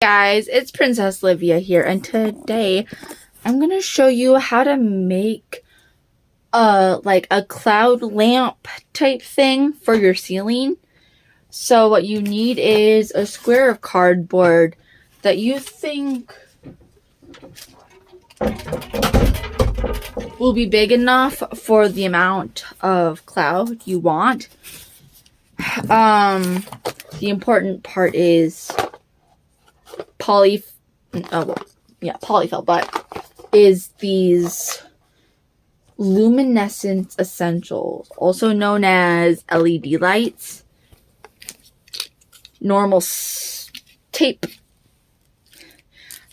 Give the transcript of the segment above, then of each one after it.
guys, it's Princess Livia here, and today I'm gonna show you how to make like a cloud lamp type thing for your ceiling. So what you need is a square of cardboard that you think will be big enough for the amount of cloud you want. The important part is polyfill, but is these luminescence essentials, also known as LED lights, normal tape.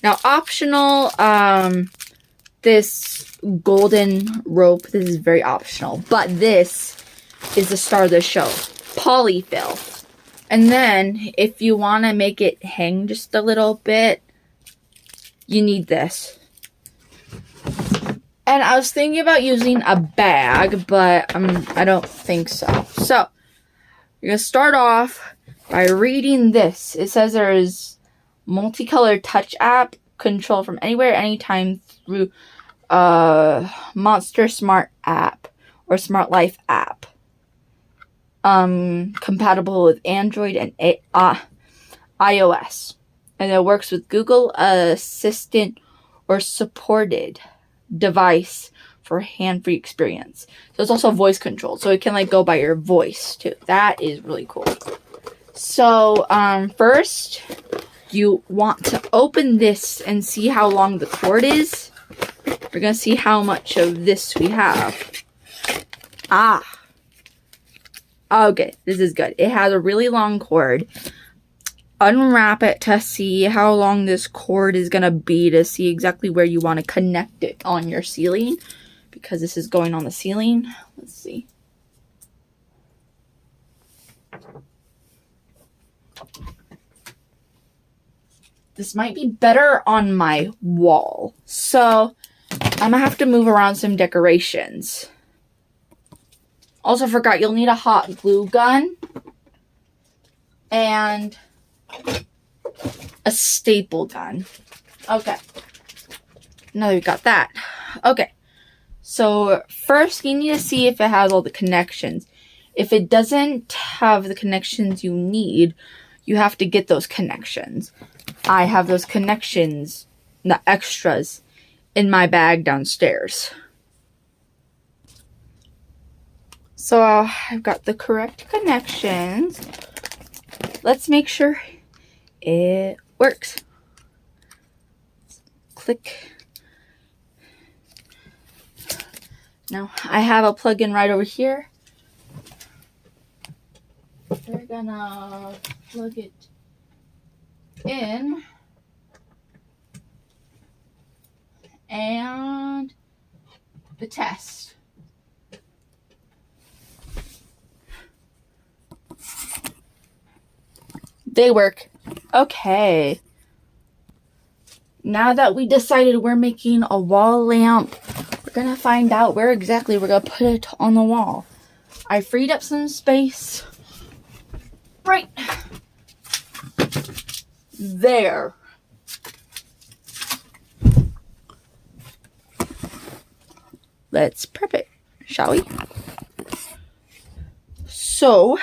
Now optional, this golden rope, this is very optional, but this is the star of the show, polyfill. And then if you want to make it hang just a little bit, you need this. And I was thinking about using a bag, but I don't think so. So you're going to start off by reading this. It says there is multicolored touch app, control from anywhere, anytime through Monster Smart app or Smart Life app. Compatible with Android and iOS. And it works with Google Assistant or supported device for hand-free experience. So it's also voice controlled, so it can like go by your voice too. That is really cool. So first you want to open this and see how long the cord is. We're gonna see how much of this we have. Okay, this is good. It has a really long cord. Unwrap it to see how long this cord is going to be, to see exactly where you want to connect it on your ceiling, because this is going on the ceiling. Let's see. This might be better on my wall, so I'm going to have to move around some decorations. Also forgot, you'll need a hot glue gun and a staple gun. Okay. Now that we've got that. Okay. So first you need to see if it has all the connections. If it doesn't have the connections you need, you have to get those connections. I have those connections, the extras, in my bag downstairs. So I've got the correct connections. Let's make sure it works. Click. Now I have a plug-in right over here. We're gonna plug it in. And the test. They work. Okay. Now that we decided we're making a wall lamp, we're going to find out where exactly we're going to put it on the wall. I freed up some space right there. Let's prep it, shall we? So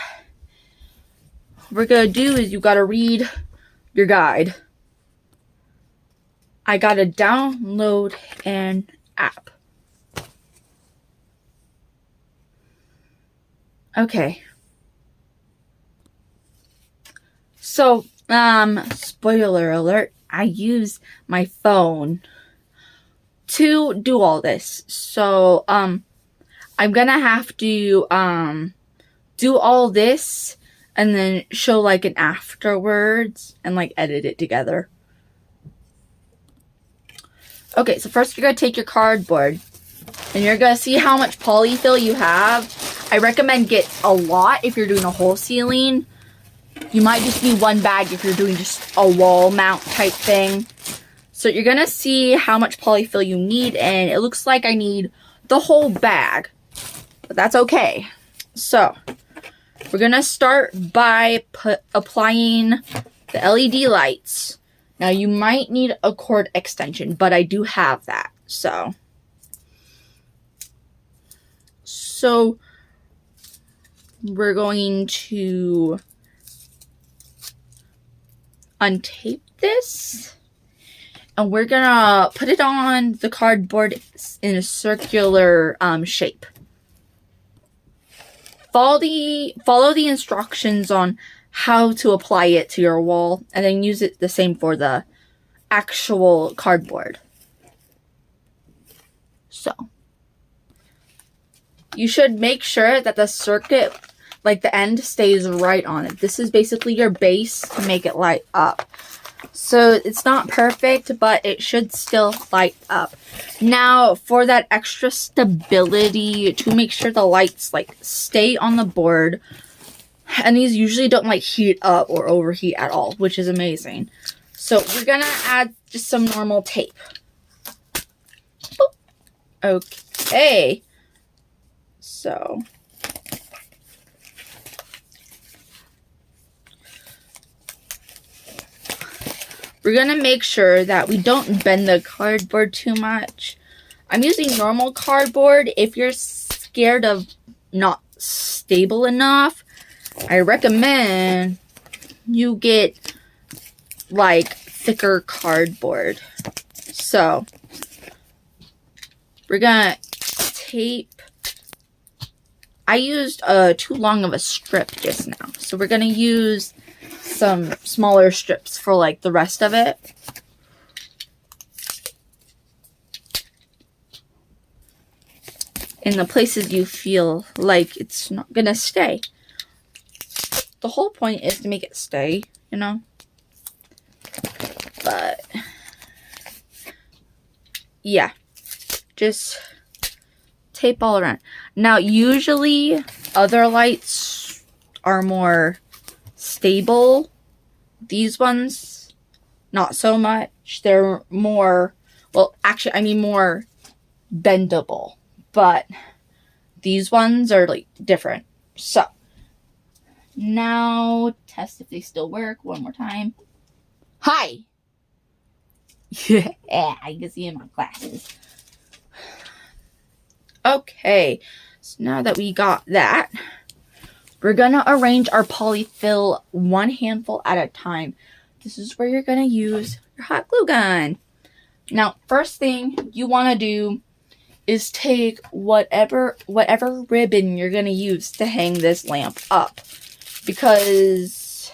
what we're going to do is you got to read your guide. I got to download an app. Okay. So, spoiler alert, I use my phone to do all this. So, I'm going to have to do all this and then show like an afterwards and like edit it together. Okay, so first you're going to take your cardboard and you're going to see how much polyfill you have. I recommend get a lot if you're doing a whole ceiling. You might just need one bag if you're doing just a wall mount type thing. So you're going to see how much polyfill you need, and it looks like I need the whole bag. But that's okay. So we're going to start by applying the LED lights Now you might need a cord extension, but I do have that. So we're going to untape this, and we're gonna put it on the cardboard in a circular shape. Follow the instructions on how to apply it to your wall, and then use it the same for the actual cardboard. So you should make sure that the circuit, like the end, stays right on it. This is basically your base to make it light up. So it's not perfect, but it should still light up. Now, for that extra stability, to make sure the lights like stay on the board, and these usually don't like heat up or overheat at all, which is amazing. So we're gonna add just some normal tape. Okay. So we're gonna make sure that we don't bend the cardboard too much. I'm using normal cardboard. If you're scared of not stable enough, I recommend you get like thicker cardboard. So we're gonna tape. I used too long of a strip just now, so we're gonna use some smaller strips for like the rest of it. In the places you feel like it's not gonna stay. The whole point is to make it stay, you know? But yeah, just tape all around. Now, usually other lights are more stable. These ones, not so much. They're more, well, actually, I mean more bendable. But these ones are like different. So now test if they still work one more time. Hi. Yeah, I can see in my glasses. Okay, so now that we got that, we're gonna arrange our polyfill one handful at a time. This is where you're gonna use your hot glue gun. Now, first thing you wanna do is take whatever ribbon you're gonna use to hang this lamp up, because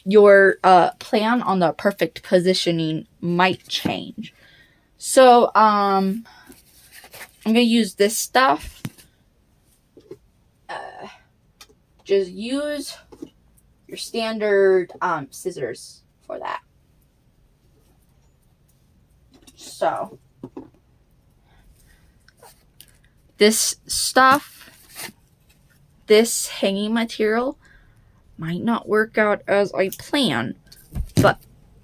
your plan on the perfect positioning might change. So I'm gonna use this stuff. Just use your standard scissors for that. So this stuff, this hanging material, might not work out as I plan, but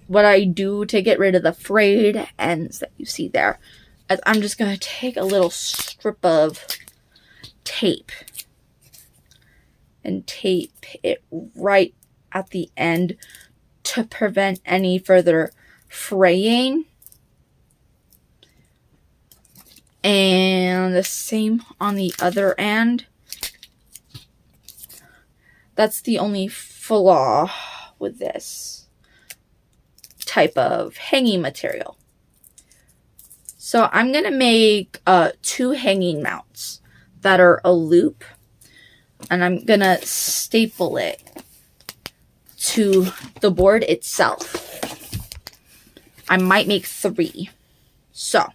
what I do to get rid of the frayed ends that you see there is I'm just going to take a little strip of tape and tape it right at the end to prevent any further fraying. And the same on the other end. That's the only flaw with this type of hanging material. So I'm going to make 2 hanging mounts that are a loop, and I'm going to staple it to the board itself. I might make 3. So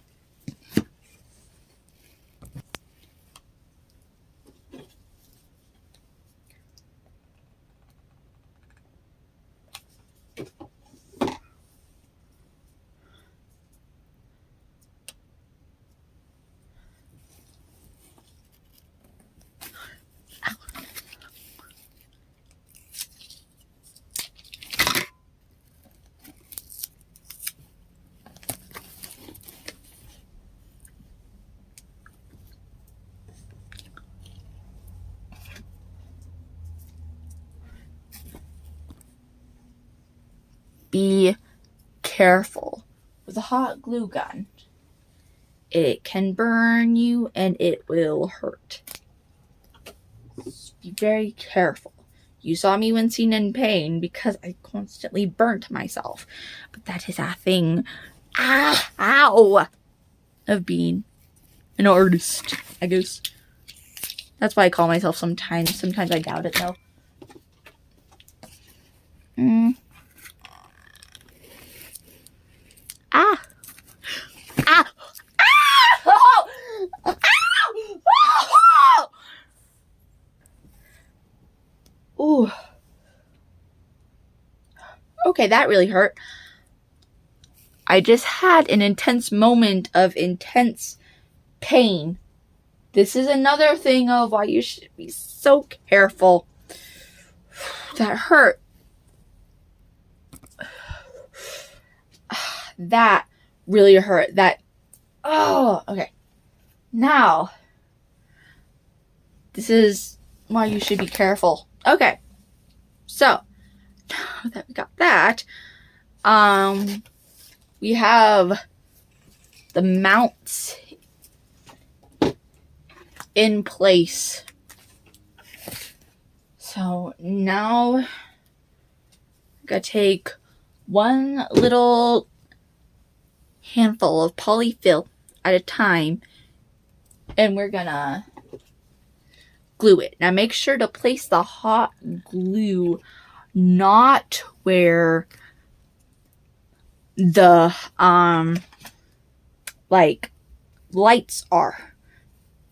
be careful with a hot glue gun. It can burn you and it will hurt. Be very careful. You saw me wincing in pain because I constantly burnt myself. But that is a thing, ow, of being an artist, I guess. That's why I call myself sometimes. Sometimes I doubt it, though. Ah! Ah! Ah! Oh! Ah! Oh! Ooh. Okay, that really hurt. I just had an intense moment of intense pain. This is another thing of why you should be so careful. That hurt. That really hurt. Okay. Now, this is why you should be careful. Okay. So, now that we got that, we have the mounts in place. So now I'm gonna take one little handful of polyfill at a time and we're gonna glue it. Now make sure to place the hot glue not where the like lights are,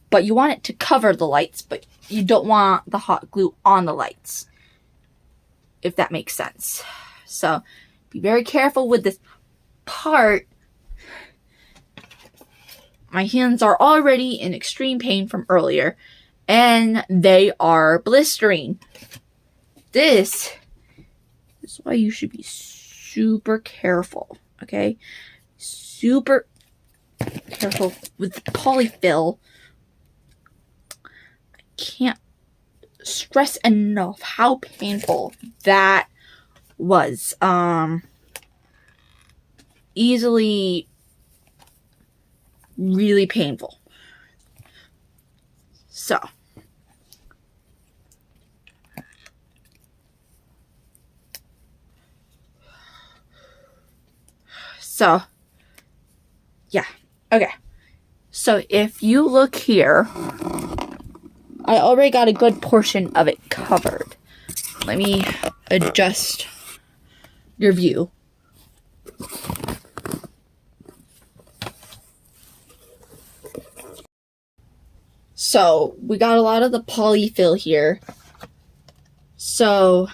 but you want it to cover the lights, but you don't want the hot glue on the lights, if that makes sense. So be very careful with this part. My hands are already in extreme pain from earlier and they are blistering. This is why you should be super careful, okay? Super careful with the polyfill. I can't stress enough how painful that was. Easily really painful. So, yeah. Okay. So if you look here, I already got a good portion of it covered. Let me adjust your view. So we got a lot of the polyfill here. So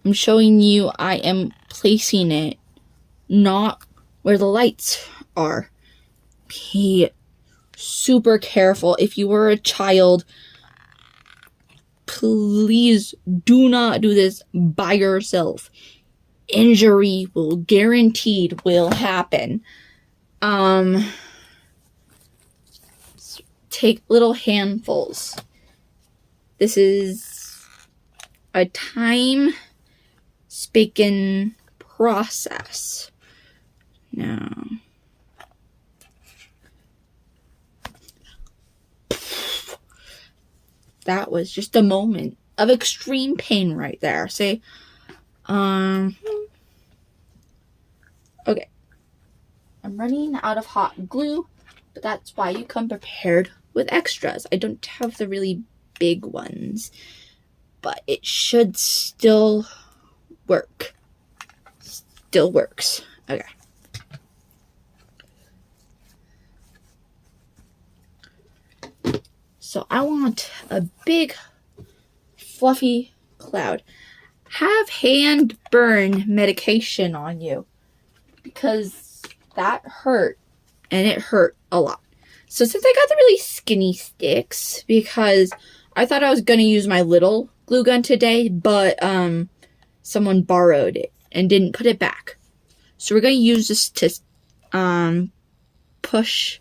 I'm showing you I am placing it not where the lights are. Be super careful. If you were a child, please do not do this by yourself. Injury will guaranteed will happen. Take little handfuls. This is a time-spaken process. Now, that was just a moment of extreme pain right there. Say, okay. I'm running out of hot glue, but that's why you come prepared with extras. I don't have the really big ones, but it should still work. Still works. Okay. So I want a big fluffy cloud. Have hand burn medication on you because that hurt and it hurt a lot. So since I got the really skinny sticks, because I thought I was going to use my little glue gun today, but someone borrowed it and didn't put it back. So we're going to use this to push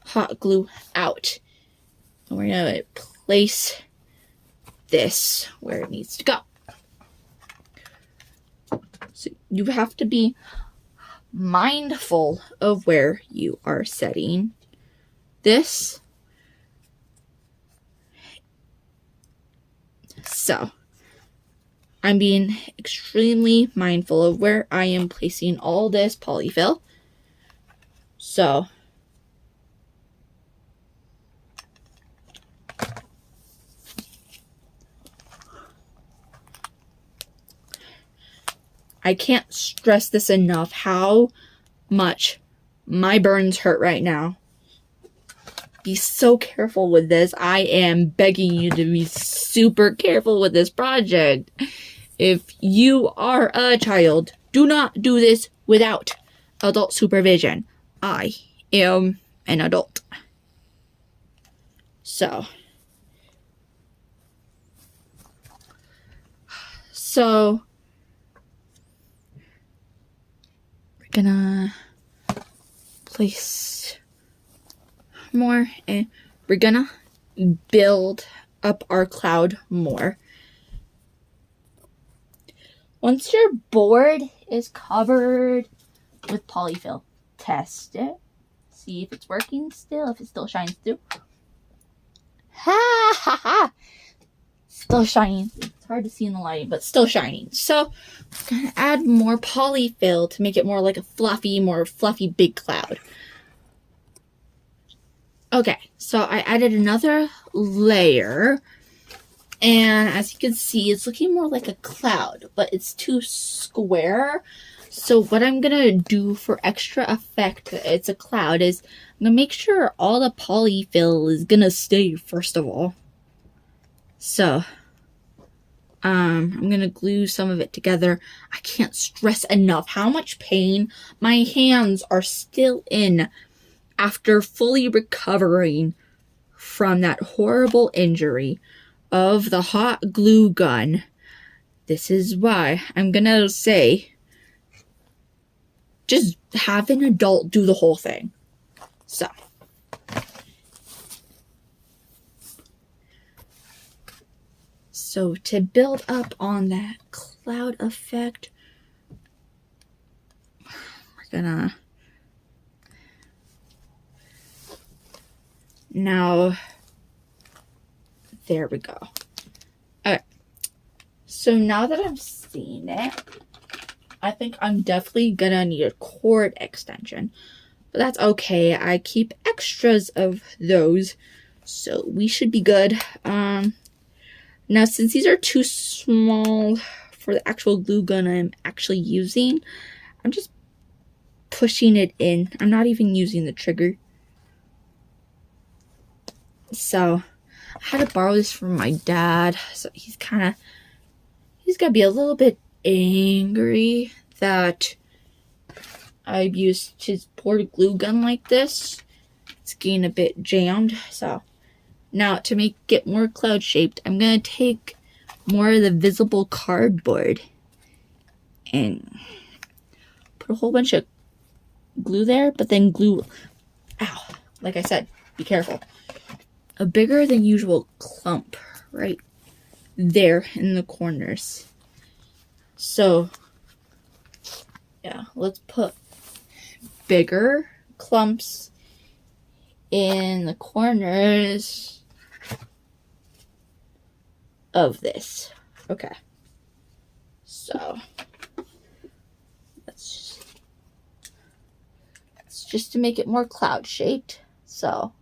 hot glue out. And we're going to place this where it needs to go. So you have to be mindful of where you are setting this. So I'm being extremely mindful of where I am placing all this polyfill. So I can't stress this enough how much my burns hurt right now. Be so careful with this. I am begging you to be super careful with this project. If you are a child, do not do this without adult supervision. I am an adult. So we're gonna place more and we're gonna build up our cloud more. Once your board is covered with polyfill, test it. See if it's working still, if it still shines through. Ha ha ha! Still shining. It's hard to see in the light, but still shining. So I'm gonna add more polyfill to make it more like a more fluffy big cloud. Okay, so I added another layer, and as you can see, it's looking more like a cloud, but it's too square. So what I'm gonna do for extra effect, it's a cloud, is I'm gonna make sure all the polyfill is gonna stay first of all. So I'm gonna glue some of it together. I can't stress enough how much pain my hands are still in after fully recovering from that horrible injury of the hot glue gun. This is why I'm gonna say, just have an adult do the whole thing. So to build up on that cloud effect, we're gonna now, there we go. Alright, so now that I've seen it, I think I'm definitely gonna need a cord extension, but that's okay. I keep extras of those, so we should be good. Now since these are too small for the actual glue gun I'm actually using, I'm just pushing it in. I'm not even using the trigger. So I had to borrow this from my dad, so he's gonna be a little bit angry that I've used his board glue gun like this. It's getting a bit jammed. So now to make it more cloud shaped, I'm gonna take more of the visible cardboard and put a whole bunch of glue there, but then glue, ow, like I said, be careful, a bigger than usual clump right there in the corners. So yeah, let's put bigger clumps in the corners of this. Okay, so it's just to make it more cloud shaped. So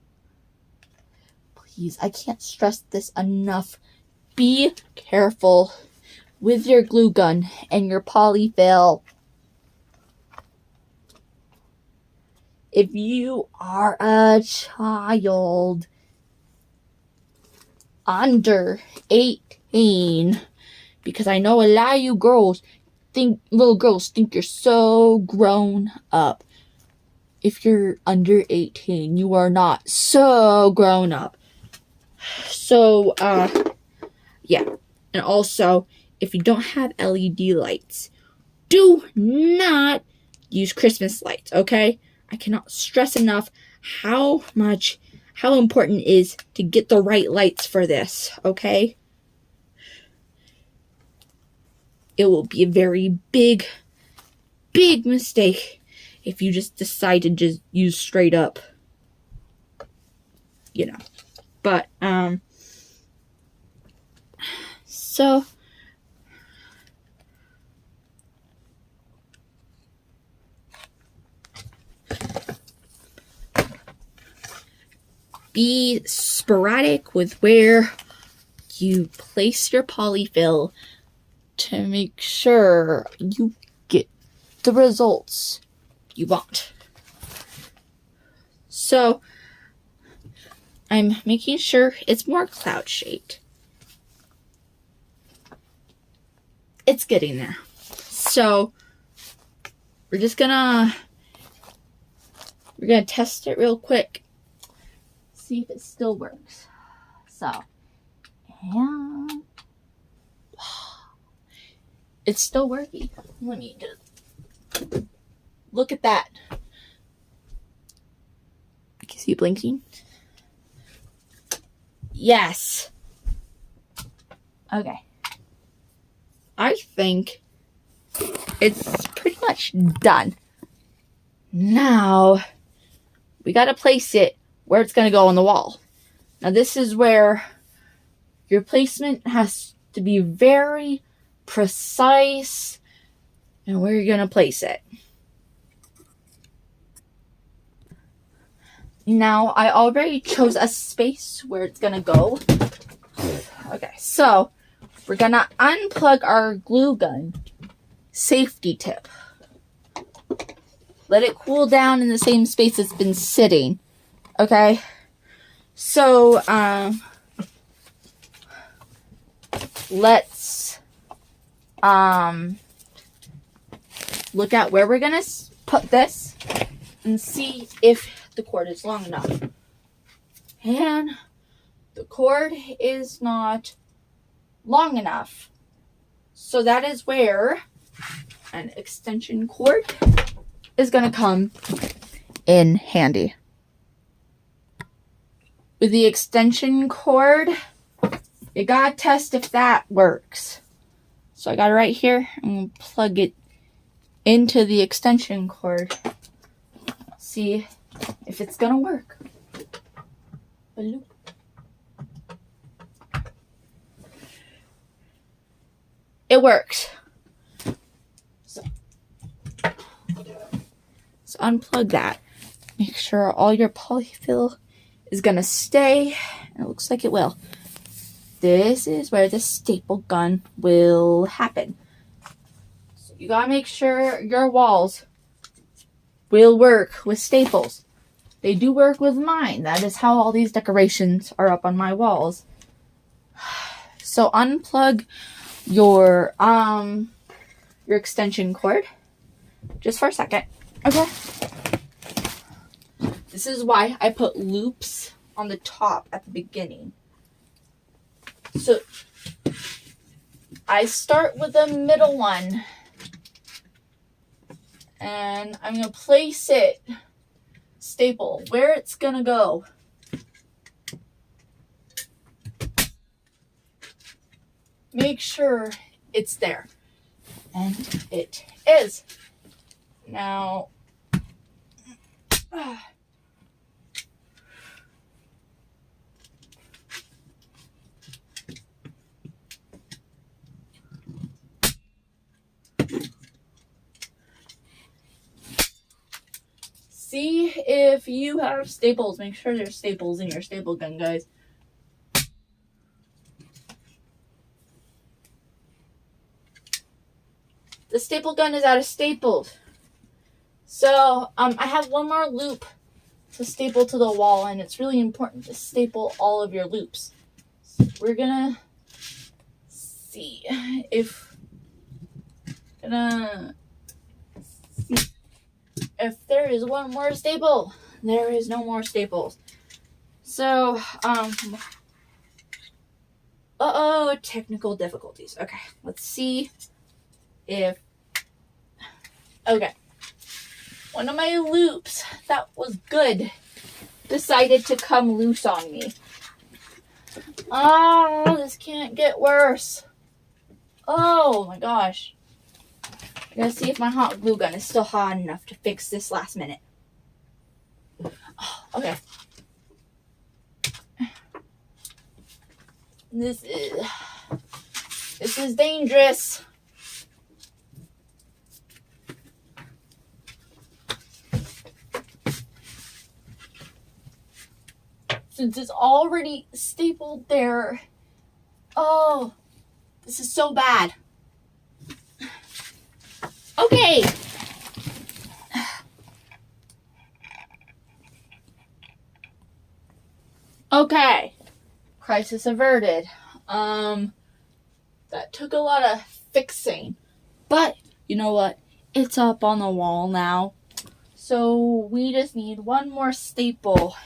please, I can't stress this enough, be careful with your glue gun and your polyfill. If you are a child under 18, because I know a lot of you little girls think you're so grown up. If you're under 18, you are not so grown up. So, yeah. And also, if you don't have LED lights, do not use Christmas lights, okay? I cannot stress enough how important it is to get the right lights for this, okay? It will be a very big mistake if you just decide to just use straight up, you know. But, so, be sporadic with where you place your polyfill to make sure you get the results you want. So I'm making sure it's more cloud shaped. It's getting there. So we're gonna test it real quick. See if it still works. So, and it's still working. Let me just look at that. Can you see it blinking? Yes. Okay. I think it's pretty much done. Now, we gotta place it where it's gonna go on the wall. Now, this is where your placement has to be very precise and where you're gonna place it. Now, I already chose a space where it's gonna go. Okay, so we're gonna unplug our glue gun. Safety tip. Let it cool down in the same space it's been sitting. Okay? So, let's look at where we're gonna put this and see if the cord is long enough. And the cord is not long enough. So that is where an extension cord is gonna come in handy. With the extension cord, you gotta test if that works. So I got it right here. I'm gonna plug it into the extension cord. See if it's gonna work. It works. So unplug that. Make sure all your polyfill is gonna stay. And it looks like it will. This is where the staple gun will happen. So you gotta make sure your walls will work with staples. They do work with mine. That is how all these decorations are up on my walls. So unplug your extension cord just for a second. Okay. This is why I put loops on the top at the beginning. So I start with the middle one and I'm going to place it staple where it's going to go. Make sure it's there. And it is. Now, see if you have staples. Make sure there's staples in your staple gun, guys. The staple gun is out of staples. So, I have one more loop to staple to the wall, and it's really important to staple all of your loops. So we're gonna see if there is one more staple. There is no more staples. So, technical difficulties. Okay, let's see if, okay. One of my loops that was good decided to come loose on me. Oh, this can't get worse. Oh my gosh. I'm gonna see if my hot glue gun is still hot enough to fix this last minute. Oh, okay. This is dangerous. Since it's already stapled there. Oh, this is so bad. Okay. Okay. Crisis averted. That took a lot of fixing. But, you know what? It's up on the wall now. So, we just need one more staple.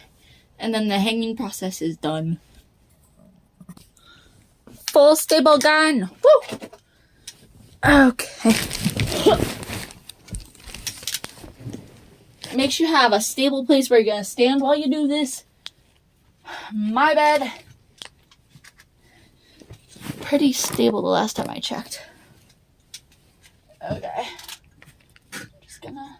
And then the hanging process is done. Full staple gun. Woo! Okay. Make sure you have a stable place where you're going to stand while you do this. My bed. Pretty stable the last time I checked. Okay. I'm just gonna...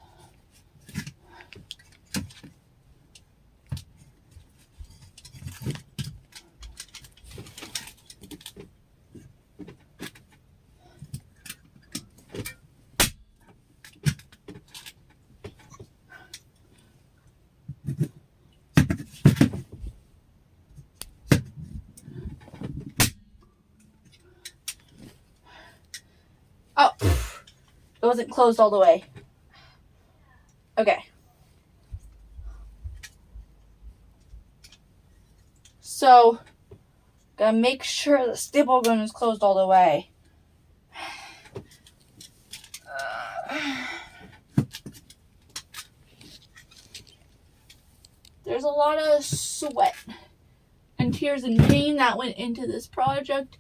Oh, it wasn't closed all the way. Okay. So, gotta make sure the staple gun is closed all the way. There's a lot of sweat and tears and pain that went into this project.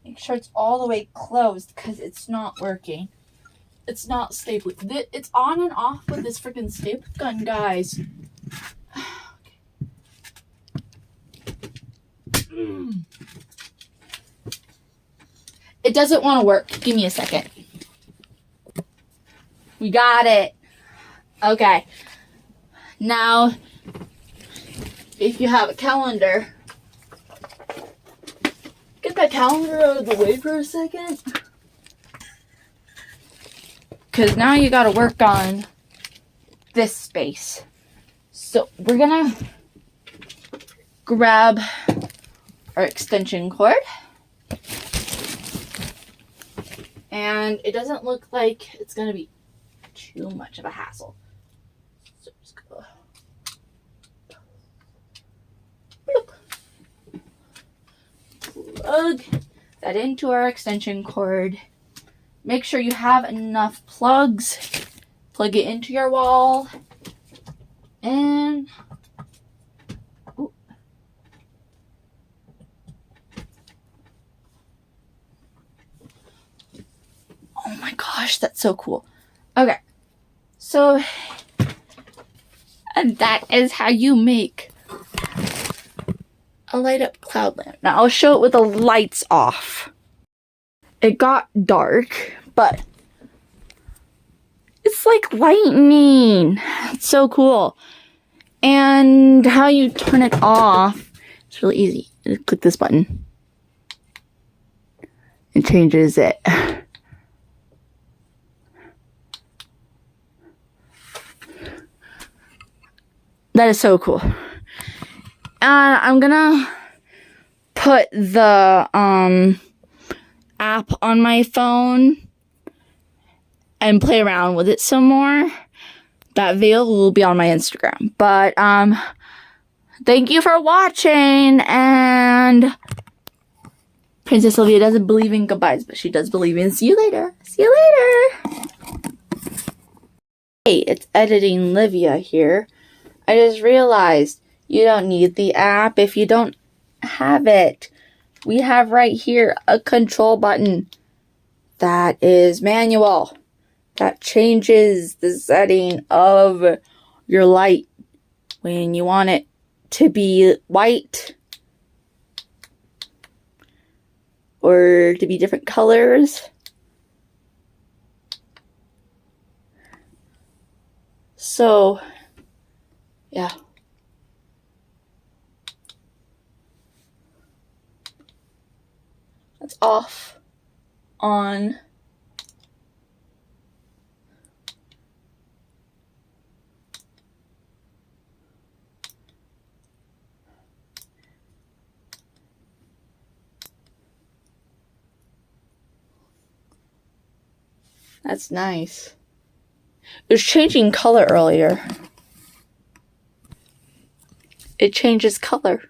Make sure it's all the way closed because it's not working. It's not stapling. It's on and off with this freaking staple gun, guys. It doesn't want to work. Give me a second. We got it. Okay. Now, if you have a calendar, get that calendar out of the way for a second. Because now you got to work on this space. So we're going to grab our extension cord. And it doesn't look like it's going to be too much of a hassle. So just go. Plug that into our extension cord. Make sure you have enough plugs. Plug it into your wall. And ooh. Oh my gosh, that's so cool. Okay. So, and that is how you make a light up cloud lamp. Now I'll show it with the lights off. It got dark, but it's like lightning. It's so cool. And how you turn it off, it's really easy. You click this button. It changes it. That is so cool. And I'm gonna put the app on my phone and play around with it some more. That video will be on my Instagram. But thank you for watching, and Princess Olivia doesn't believe in goodbyes, but she does believe in see you later. See you later. Hey, it's Editing Livia here. I just realized you don't need the app if you don't have it. We have right here a control button That is manual. That changes the setting of your light when you want it to be white or to be different colors. So, yeah. That's off, on. That's nice. It was changing color earlier. It changes color.